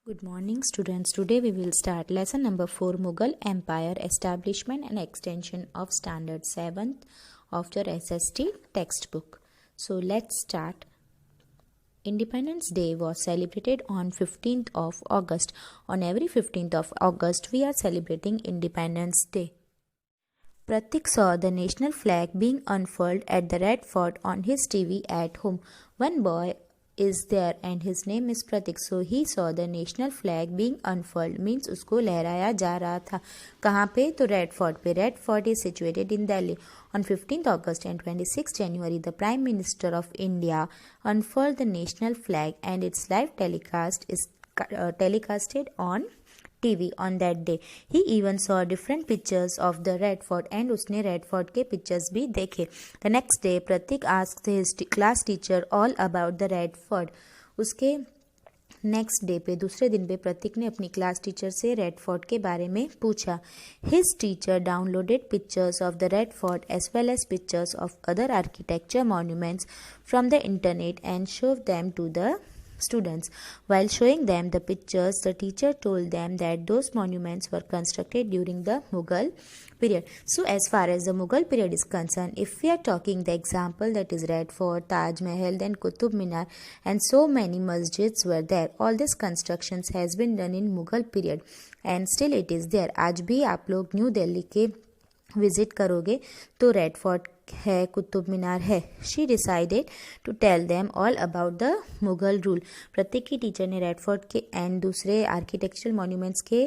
Good morning, students. Today we will start lesson number 4, Mughal Empire Establishment and Extension of Standard 7th of your SST textbook. So let's start. Independence Day was celebrated on 15th of August. On every 15th of August, we are celebrating Independence Day. Pratik saw the national flag being unfurled at the Red Fort on his TV at home. One boy is there and his name is Pratik. So he saw the national flag being unfurled means उसको लहराया जा रहा था. कहाँ पे? तो red fort पे. Red fort is situated in Delhi. On 15th August and 26th January, the Prime Minister of India unfurled the national flag and its live telecast is telecasted on TV on that day. He even saw different pictures of the Red Fort and उसने Red Fort के pictures भी देखे. The next day, Pratik asked his class teacher all about the Red Fort. उसके next day पे दूसरे दिन पे प्रतीक ने अपनी क्लास टीचर से रेड फोर्ट के बारे में पूछा. His teacher downloaded pictures of the Red Fort as well as pictures of other architecture monuments from the internet and showed them to the students. While showing them the pictures, the teacher told them that those monuments were constructed during the Mughal period. So as far as the Mughal period is concerned, if we are talking the example, that is Red Fort, Taj Mahal, then Qutub Minar and so many masjids were there. All this constructions has been done in Mughal period and still it is there. आज भी आप लोग new Delhi के visit करोगे तो red fort है, कुतुब मीनार है. She decided to tell them all about the Mughal rule. Prateek की टीचर ने रेड फोर्ट के एंड दूसरे आर्किटेक्चरल मॉन्यूमेंट्स के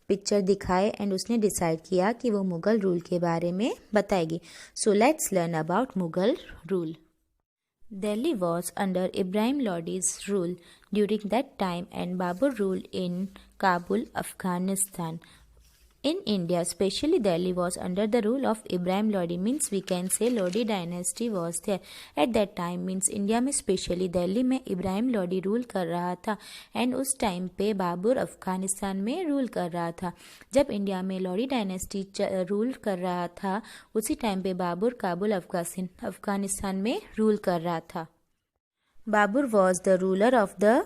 पिक्चर दिखाए एंड उसने डिसाइड किया कि वो मुगल रूल के बारे में बताएगी. So let's learn about Mughal rule. Delhi was under Ibrahim Lodi's rule during that time and Babur ruled in Kabul, Afghanistan. In India, especially Delhi was under the rule of Ibrahim Lodi, means we can say Lodi dynasty was there at that time, means India में specially Delhi में Ibrahim Lodi rule कर रहा था and उस time पे बाबर अफगानिस्तान में rule कर रहा था. जब इंडिया में लोडी डायनेस्टी रूल कर रहा था उसी टाइम पे बाबर काबुल अफगानिस्तान में रूल कर रहा था. Babar was the ruler of the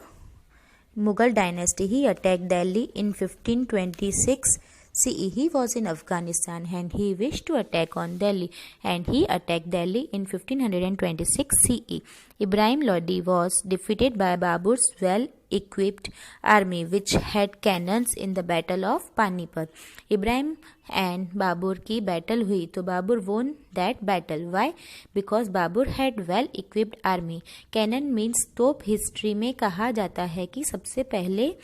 Mughal dynasty. He attacked Delhi in 1526 CE. He was in Afghanistan and he wished to attack on Delhi and he attacked Delhi in 1526 CE. Ibrahim Lodi was defeated by Babur's well-equipped army which had cannons in the battle of Panipat. Ibrahim and Babur की battle हुई तो Babur won that battle. Why? Because Babur had well-equipped army. Cannon means तोप. History में कहा जाता है कि सबसे पहले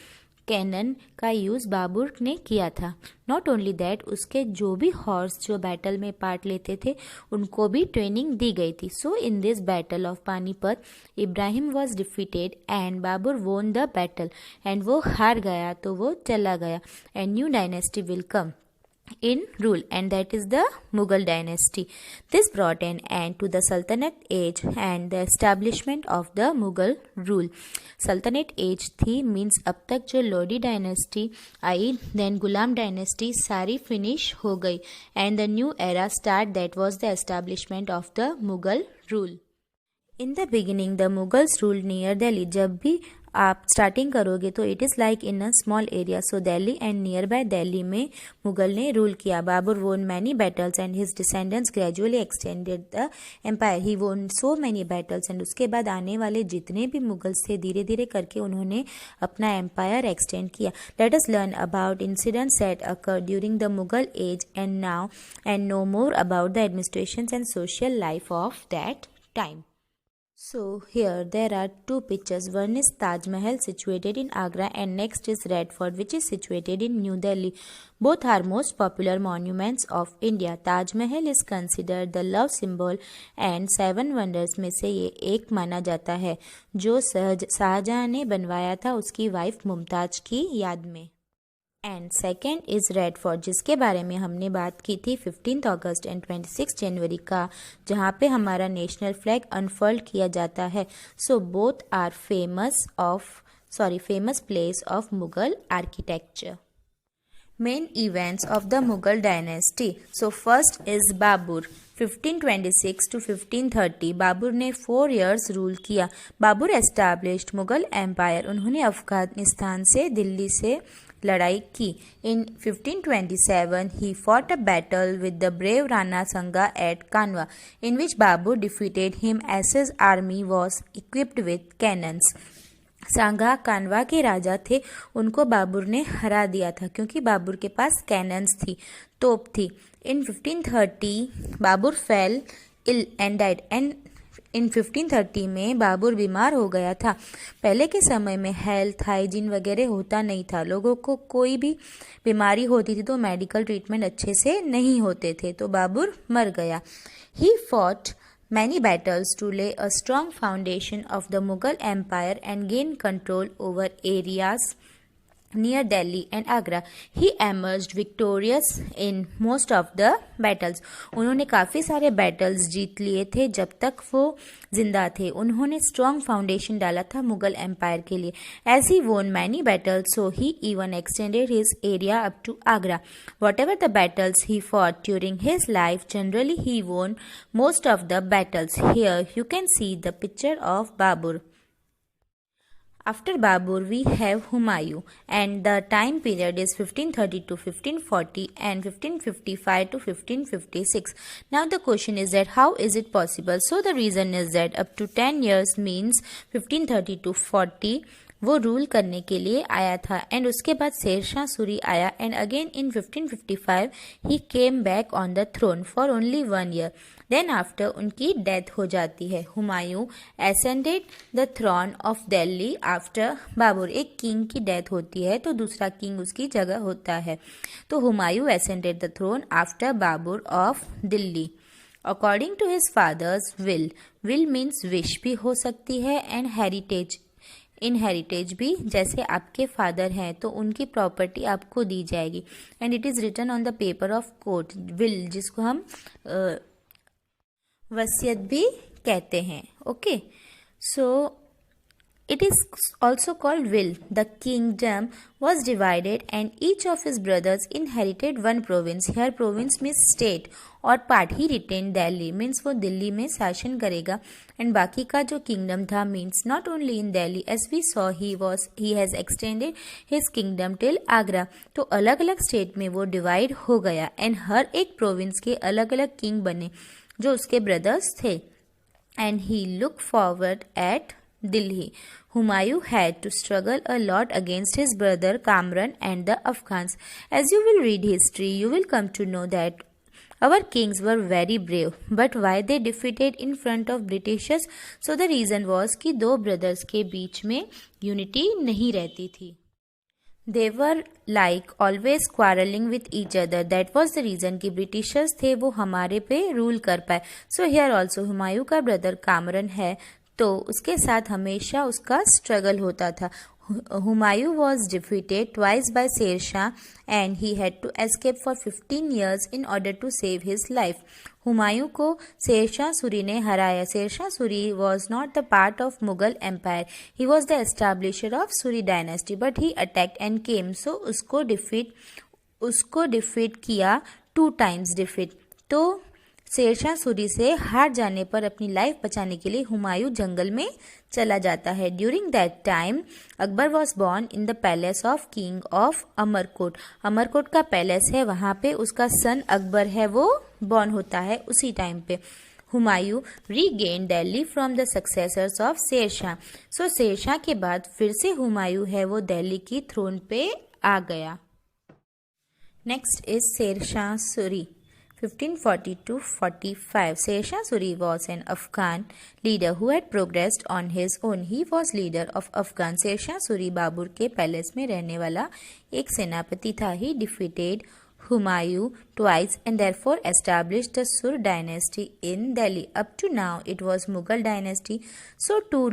कैनन का यूज़ बाबर ने किया था. नॉट ओनली दैट, उसके जो भी हॉर्स जो बैटल में पार्ट लेते थे उनको भी ट्रेनिंग दी गई थी. So in this battle of Panipat Ibrahim was defeated and Babur won the battle and वो हार गया तो वो चला गया and new dynasty will come in rule and that is the Mughal dynasty. This brought an end to the Sultanate age and the establishment of the Mughal rule. Sultanate age थी means अब तक जो Lodi dynasty आई then गुलाम dynasty सारी finish हो गई and the new era start, that was the establishment of the Mughal rule. In the beginning the Mughals ruled near Delhi. जब भी आप स्टार्टिंग करोगे तो it is like in a small area. So Delhi and nearby Delhi में मुगल ने rule किया. Babur won many battles and his descendants gradually extended the empire. He won so many battles and उसके बाद आने वाले जितने भी मुगल्स थे धीरे धीरे करके उन्होंने अपना एम्पायर एक्सटेंड किया. Let us learn about incidents that occur during the Mughal age and now and know more about the administration and social life of that time. So here there are two pictures. One is Taj Mahal situated in Agra and next is Red Fort which is situated in New Delhi. Both are most popular monuments of India. Taj Mahal is considered the love symbol and 7 wonders में से ये एक माना जाता है जो शाहजहां ने बनवाया था उसकी वाइफ मुमताज की याद में. And second is red fort जिसके बारे में हमने बात की थी 15 अगस्त एंड 26 जनवरी का, जहाँ पे हमारा नेशनल फ्लैग अनफर्ल्ड किया जाता है. So both are famous place of Mughal architecture. Main events of the Mughal dynasty. So first is Babur. 1526 to 1530 Babur ने 4 years रूल किया. Babur established Mughal empire. उन्होंने अफगानिस्तान से दिल्ली से लड़ाई की. In 1527 he fought a battle with the brave Rana Sanga at Kanwa, in which Babur defeated him as his army was equipped with cannons. सांगा कानवा के राजा थे, उनको बाबर ने हरा दिया था क्योंकि बाबर के पास कैनन्स थी, तोप थी. In 1530 Babur fell ill and died. And in 1530 में बाबर बीमार हो गया था. पहले के समय में हेल्थ हाइजीन वगैरह होता नहीं था. लोगों को कोई भी बीमारी होती थी तो मेडिकल ट्रीटमेंट अच्छे से नहीं होते थे, तो बाबर मर गया. He fought many battles to lay a strong foundation of the Mughal Empire and gain control over areas near Delhi and Agra. He emerged victorious in most of the battles. उन्होंने काफ़ी सारे battles जीत लिए थे जब तक वो जिंदा थे. उन्होंने strong foundation डाला था मुगल empire के लिए. As he won many battles, so he even extended his area up to Agra. Whatever the battles he fought during his life, generally he won most of the battles. Here you can see the picture of Babur. After Babur, we have Humayun, and the time period is 1530 to 1540 and 1555 to 1556. Now the question is that how is it possible? So the reason is that up to 10 years means 1530 to 40 वो rule करने के लिए आया था. And उसके बाद शेरशाह सूरी आया and again in 1555 he came back on the throne for only 1 year. Then after उनकी डेथ हो जाती है. Humayun ascended the throne of Delhi after Babur. एक किंग की डेथ होती है तो दूसरा किंग उसकी जगह होता है. तो Humayun ascended the throne after Babur of Delhi according to his father's will. Will means wish भी हो सकती है एंड हेरिटेज, इनहेरिटेज भी. जैसे आपके फादर हैं तो उनकी प्रॉपर्टी आपको दी जाएगी. And it is written on the paper of court. Will जिसको हम वसीयत भी कहते हैं. Okay, so it is also called will. The kingdom was divided and each of his brothers inherited one province. Here province means state और part. He retained Delhi means वो दिल्ली में शासन करेगा. and बाकी का जो kingdom था means not only in Delhi, as we saw he has extended his kingdom till Agra. तो अलग अलग state में वो divide हो गया and हर एक province के अलग अलग king बने जो उसके brothers थे. and he looked forward at Delhi. Humayun had to struggle a lot against his brother Kamran and the Afghans. As you will read history, you will come to know that our kings were very brave. But why they defeated in front of Britishers? So the reason was कि दो brothers के बीच में unity नहीं रहती थी. They were like always quarreling with each other. That was the reason कि Britishers थे वो हमारे पे रूल कर पाए. So here also हुमायूं का ब्रदर कामरन है तो उसके साथ हमेशा उसका स्ट्रगल होता था. Humayun was defeated twice by Sher Shah and he had to escape for 15 years in order to save his life. Humayun को शेरशाह सूरी ने हराया. Sher Shah Suri was not the part of Mughal empire. He was the establisher of Suri dynasty but he attacked and came. So उसको defeat किया 2 times defeat. तो शेरशाह सूरी से हार जाने पर अपनी लाइफ बचाने के लिए हुमायूं जंगल में चला जाता है. During that time Akbar was born in the palace of king of Amarkot. Amarkot का पैलेस है, वहाँ पे उसका सन अकबर है वो बॉर्न होता है उसी टाइम पे. Humayun regain Delhi from the successors of Sher Shah. So Sher Shah के बाद फिर से हुमायूं है वो दिल्ली की थ्रोन पे आ गया. Next is Sher Shah Suri 1540 to 45. Sher Suri was an Afghan leader who had progressed on his own. He was leader of Afghan. Sher Suri Babur के पैलेस में रहने वाला एक सेनापति था. He defeated Humayun twice and therefore established the Sur dynasty in Delhi. Up to now, it was Mughal dynasty. So two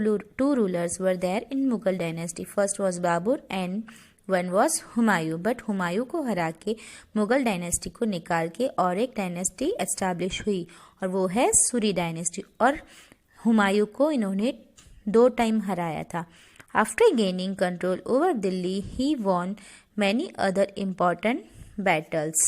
rulers were there in Mughal dynasty. First was Babur and one was Humayun. But Humayun को हरा के Mughal dynasty को निकाल के और एक dynasty establish हुई और वो है सूरी डायनेस्टी. और हुमायूं को इन्होंने 2 टाइम हराया था. After gaining control over Delhi he won many other important battles.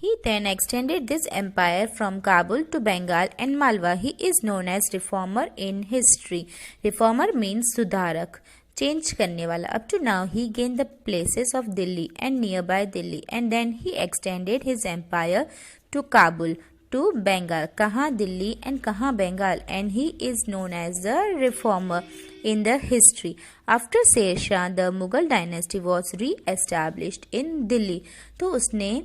He then extended this empire from Kabul to Bengal and Malwa. He is known as reformer in history. Reformer means सुधारक, change करने वाला. Up to now, he gained the places of Delhi and nearby Delhi, and then he extended his empire to Kabul, to Bengal. कहाँ Delhi and कहाँ Bengal, and he is known as the reformer in the history. After Sher Shah, the Mughal dynasty was re-established in Delhi. तो उसने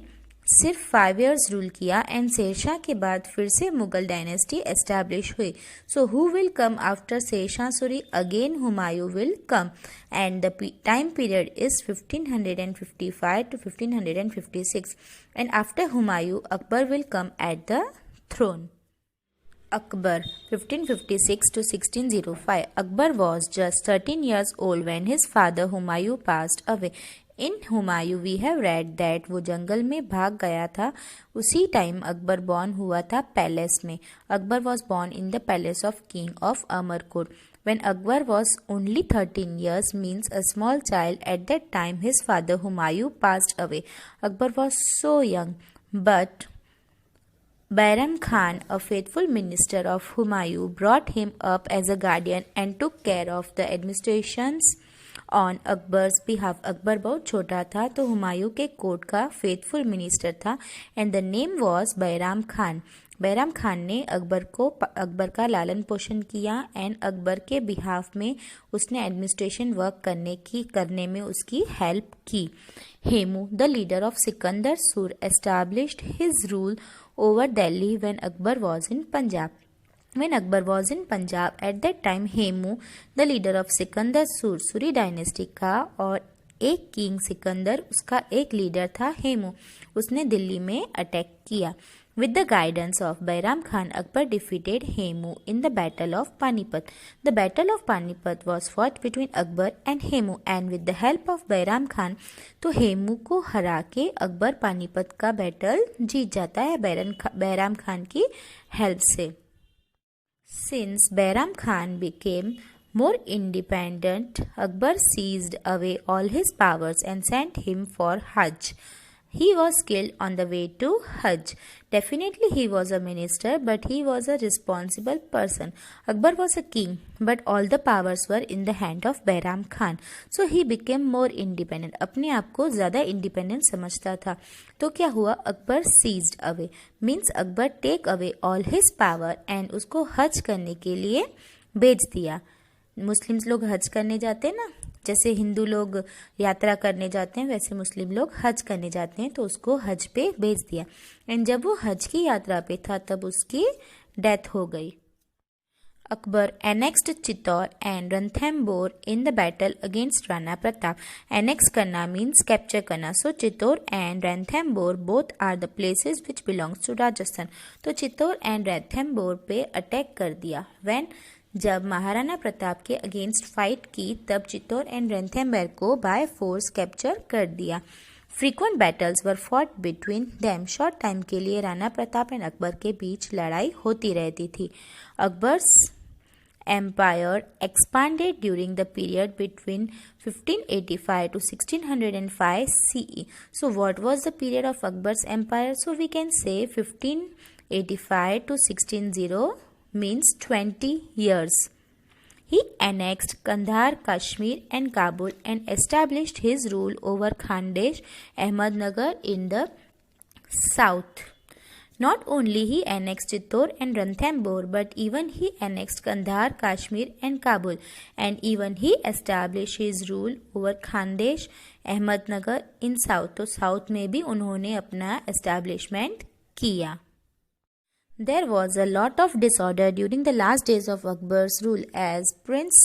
सिर्फ 5 years rule किया and Sher Shah के बाद फिर से मुगल डायनेस्टी एस्टैब्लिश हुई. So who will come after Sher Shah Suri? Again Humayun will come and the time period is 1555 to 1556 and after Humayun Akbar will come at the throne. Akbar 1556 to 1605. Akbar was just 13 years old when his father Humayun passed away. In Humayun we have read that वो जंगल में भाग गया था. उसी time Akbar born हुआ था palace में. Akbar was born in the palace of king of Amarkot. When Akbar was only 13 years, means a small child, at that time his father Humayun passed away. Akbar was so young, but Bairam Khan, a faithful minister of Humayun, brought him up as a guardian and took care of the administrations on Akbar's behalf. Akbar बहुत छोटा था तो हुमायूं के court का faithful minister था and the name was Bairam Khan. Bairam Khan ने अकबर का लालन पोषण किया एंड अकबर के बिहाफ में उसने एडमिनिस्ट्रेशन वर्क करने में उसकी हेल्प की. Hemu, the leader of Sikandar Sur, established his rule over Delhi when Akbar was in Punjab. When Akbar was in Punjab, at that time Hemu, the leader of Sikandar Suri dynasty का और एक king Sikandar उसका एक leader था हेमू, उसने दिल्ली में attack किया. With the guidance of Bairam Khan, Akbar defeated Hemu in the Battle of Panipat. The Battle of Panipat was fought between Akbar and Hemu, and with the help of Bairam Khan, तो हेमू को हरा के अकबर पानीपत का battle जीत जाता है बैराम खान की help से. Since Bairam Khan became more independent, Akbar seized away all his powers and sent him for Hajj. He was killed on the way to Hajj. Definitely he was a minister, but he was a responsible person. Akbar was a king, but all the powers were in the hand of Bairam Khan. So he became more independent. अपने आप को ज़्यादा independent समझता था. तो क्या हुआ? Akbar seized away. Means Akbar take away all his power and उसको हज करने के लिए भेज दिया. मुस्लिम्स लोग हज करने जाते हैं ना, जैसे हिंदू लोग यात्रा करने जाते हैं वैसे मुस्लिम लोग हज करने जाते हैं, तो उसको हज पे भेज दिया. एंड जब वो हज की यात्रा पे था तब उसकी डेथ हो गई. Akbar annexed Chittor and Ranthambore in the battle against Rana Pratap. Annex करना मीन्स कैप्चर करना. So Chittor and Ranthambore both are the places which belongs to Rajasthan. तो चित्तौर एंड रणथंबोर पे अटैक कर दिया. जब महाराणा प्रताप के अगेंस्ट फाइट की तब चित्तौर एंड रणथंबोर को बाय फोर्स कैप्चर कर दिया. Frequent battles were fought between them. Short time के लिए राणा प्रताप एंड अकबर के बीच लड़ाई होती रहती थी. Akbar's empire expanded during the period between 1585 to 1605 CE. So what was the period of Akbar's empire? So we can say 1585 to 1600 means 20 years. He annexed Kandahar, Kashmir and Kabul and established his rule over Khandesh, Ahmednagar in the south. Not only he annexed Chittor and Ranthambore, but even he annexed Kandahar, Kashmir and Kabul, and even he established his rule over Khandesh, Ahmednagar in south. तो south में भी उन्होंने अपना establishment किया. There was a lot of disorder during the last days of Akbar's rule as Prince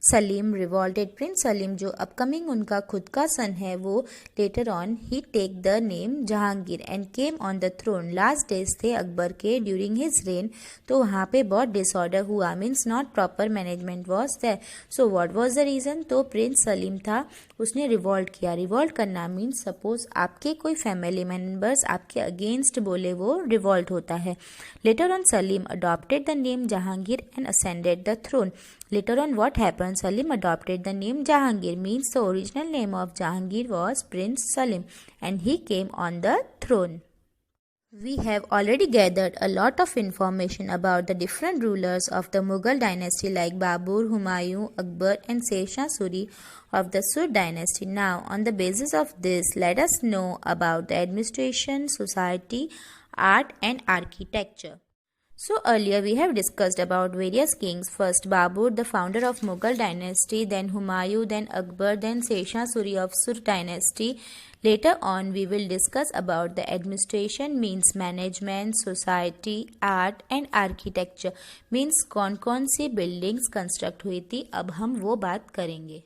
Salim revolted. Prince Salim जो upcoming उनका खुद का सन है वो later on he take the name Jahangir and came on the throne. Last days थे अकबर के during his reign, तो वहाँ पे बहुत disorder हुआ, means not proper management was there. So what was the reason? तो Prince Salim था, उसने revolt किया. revolt करना means suppose आपके कोई family members आपके against बोले वो revolt होता है. Later on Salim adopted the name Jahangir and ascended the throne. Later on, what happened? Salim adopted the name Jahangir, means the original name of Jahangir was Prince Salim, and he came on the throne. We have already gathered a lot of information about the different rulers of the Mughal dynasty like Babur, Humayun, Akbar and Sher Suri of the Sur dynasty. Now, on the basis of this, let us know about the administration, society, art and architecture. So earlier we have discussed about various kings. First Babur, the founder of Mughal dynasty, then Humayun, then Akbar, then Sher Suri of Sur dynasty. Later on we will discuss about the administration, means management, society, art and architecture, means कौन कौन सी buildings construct हुई थी. अब हम वो बात करेंगे.